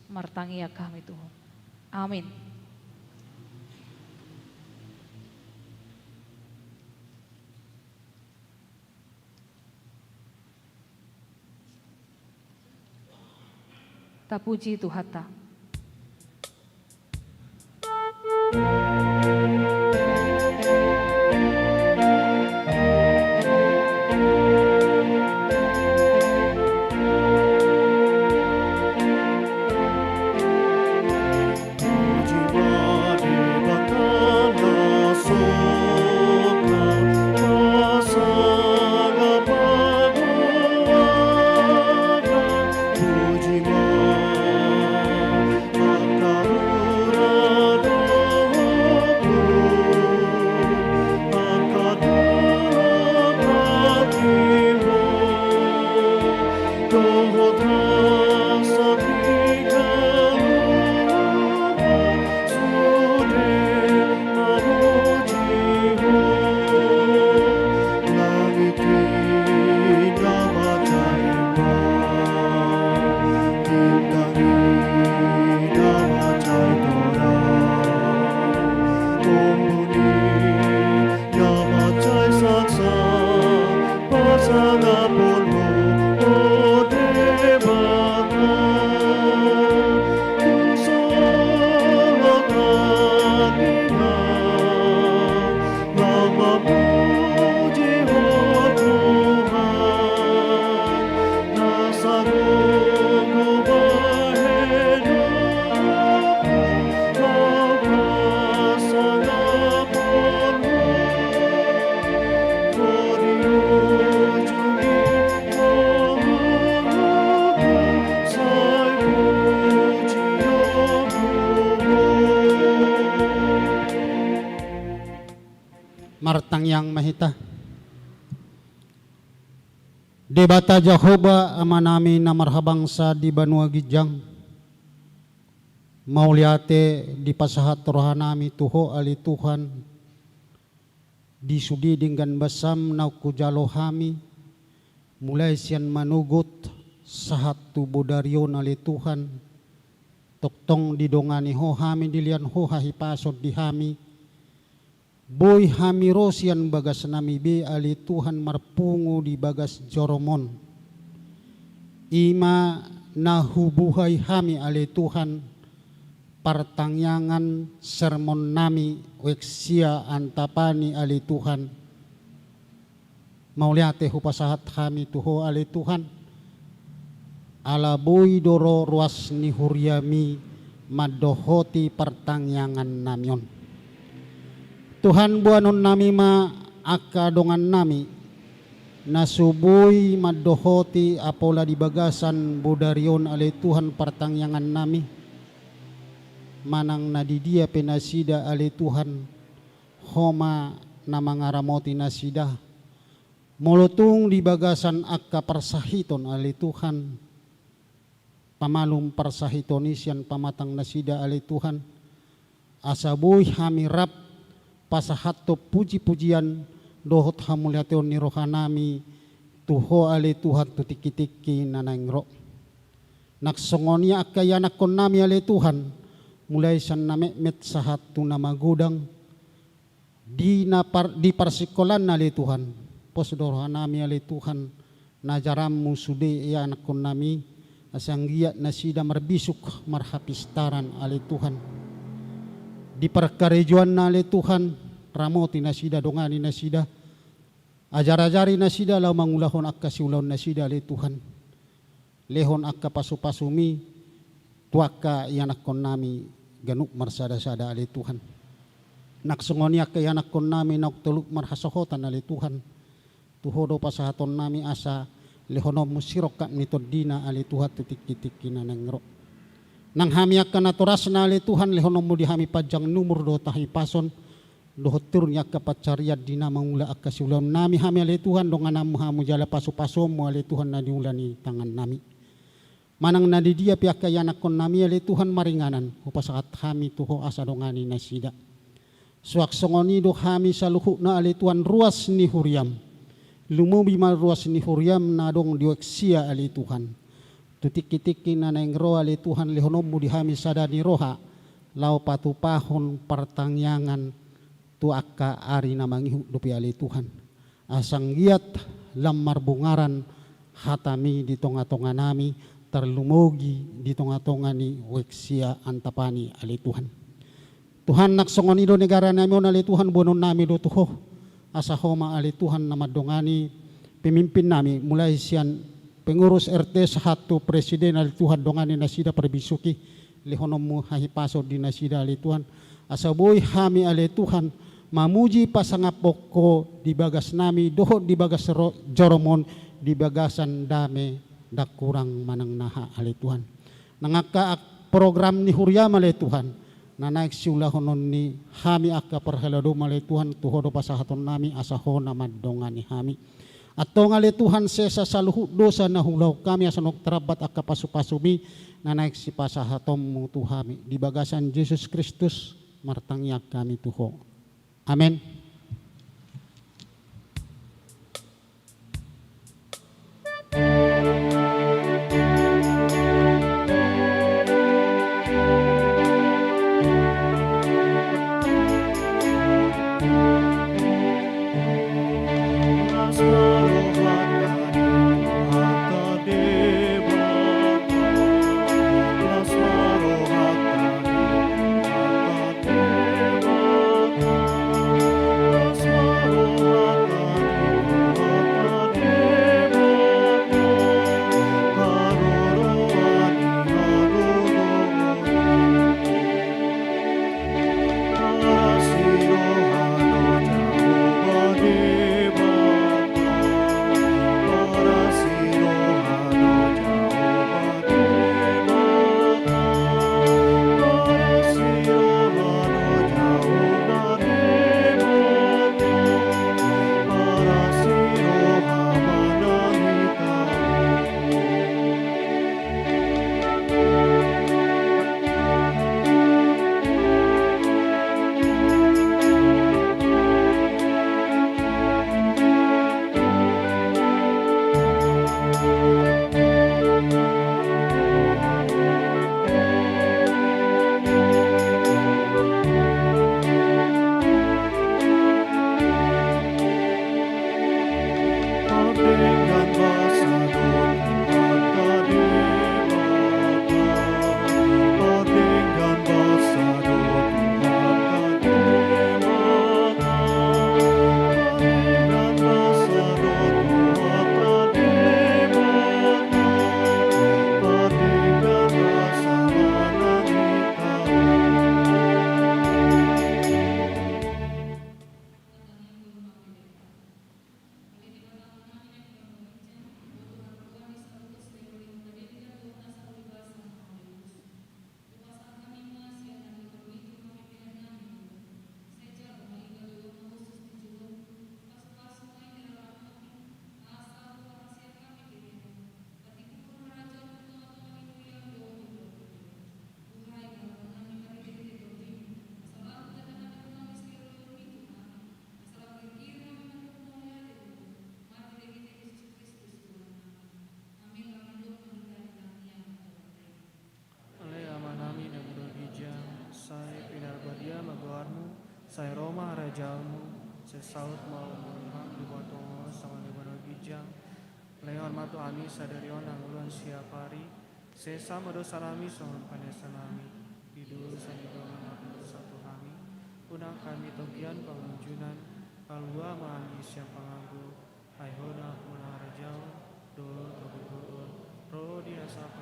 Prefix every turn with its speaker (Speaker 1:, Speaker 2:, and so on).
Speaker 1: martangia kami Tuhan. Amin. Tapuji Tuhan ta.
Speaker 2: Martang yang mahita. Debata Jehovah amanami na marhabangsa di Banua Gijang. Mauliate di pasahat rohanami tuho ali Tuhan. Di sudi dengan basam na kujalohami. Mulai sian manugut sahat tubo daryo ali Tuhan. Toktong didongani ho hami dilian ho hahipasod di hami. Boy hamirosian bagas namibe ali Tuhan marpungu di bagas joromon. Ima nahubuhay hami ali Tuhan partangyangan sermon nami weksia antapani ali Tuhan. Mauliate hupasahat kami tuho ali Tuhan. Ala boy doro ruas ni huryami madohoti partangyangan namyon. Tuhan buanon nami ma akadongan nami nasubuy madohoti apola di bagasan budaryon ali Tuhan partangyangan nami manang nadidia penasida ali Tuhan homa na mangaramoti nasida mulutung di bagasan akka parsahiton ali Tuhan pamalum parsahitonisyan pamatang nasida ali Tuhan asabuy hamirap pasahato puji-pujian dohot hamuliation ni rohanami tuho ali Tuhan tutiki-tiki nanangro. Naksongonia akayanak kon nami ali Tuhan mulai san namekmet sahat tu nama gudang di parsikolan ali Tuhan pos rohanami ali Tuhan najarammu sude ya anak kon nami asanggiat nasida marbisuk marhapistaran ali Tuhan. Di perkarejuan nale Tuhan ramoti nasida dongani nasida ajar-ajari nasida lau mangulahon akka siulahon nasida le Tuhan lehon akka pasu-pasumi tuaka yanak kon nami ganuk marsada-sada ale Tuhan naksongoni akka yanak kon nami nak teluk marhasohotan ale Tuhan tuhodo pasahaton nami asa lehonom musirok mitod dina ale Tuhan titik-titik nanangro. Nang hami akan naturas na ali Tuhan lehonom mo di hami pajang numur do tahi pason dohotur nya kapacariat dina mangula akasiulam nami hami ali Tuhan dong anam hamu jala pasu-paso mo ali Tuhan na diulani tangan nami. Manang nadi dia pihak kayanak kon nami ali Tuhan maringanan upasakat hami tuho asa dongani nasida. Suak songoni do hami saluhu na ali Tuhan ruas ni huriam. Lumubi mal ruas ni huriam na dong diweksia ali Tuhan. tutik-kitiki na naingro ali Tuhan lihonomu dihami sadani roha lau patupahon partangyangan tu akka ari namangihu dupi ali Tuhan asang giat lamar bungaran hatami di tonga-tonga nami terlumogi di tonga-tonga ni weksia antapani ali Tuhan. Tuhan naksongon ido negara nami on ali Tuhan bonon nami do tuho asa homa ali Tuhan namadongani pemimpin nami mulai sian pengurus RT 1 presiden ali Tuhan dongani nasida perbisuki lihonomu hahipaso di nasida ali Tuhan asa boy hami ali Tuhan mamuji pasangapoko di bagas nami doho di bagas joromon di bagasan dame dak kurang manang naha ali Tuhan nangaka program ni huryam ali Tuhan na naik siulah honon ni hami akka perhelado ali Tuhan tuhodo pasahaton nami asaho namadongani hami atau ngali Tuhan sesa saluhu dosa na hulau kami asanok terabat akka pasupasumi na naik si pasahatom mu tuhami di bagasan Yesus Kristus martangyak kami tuho amin.
Speaker 3: Sai Roma rajamu, sesaut mau menghak di bawah sama di bawah gijang. Leon matu ami sadarion anguluan siapari, sesa mado salami songon panesanami, tidur sanidona matu satu kami, unang kami togian pengunjunan, kalua mami siap panganggu, aihona punah rajau, do togugur, pro dia sapa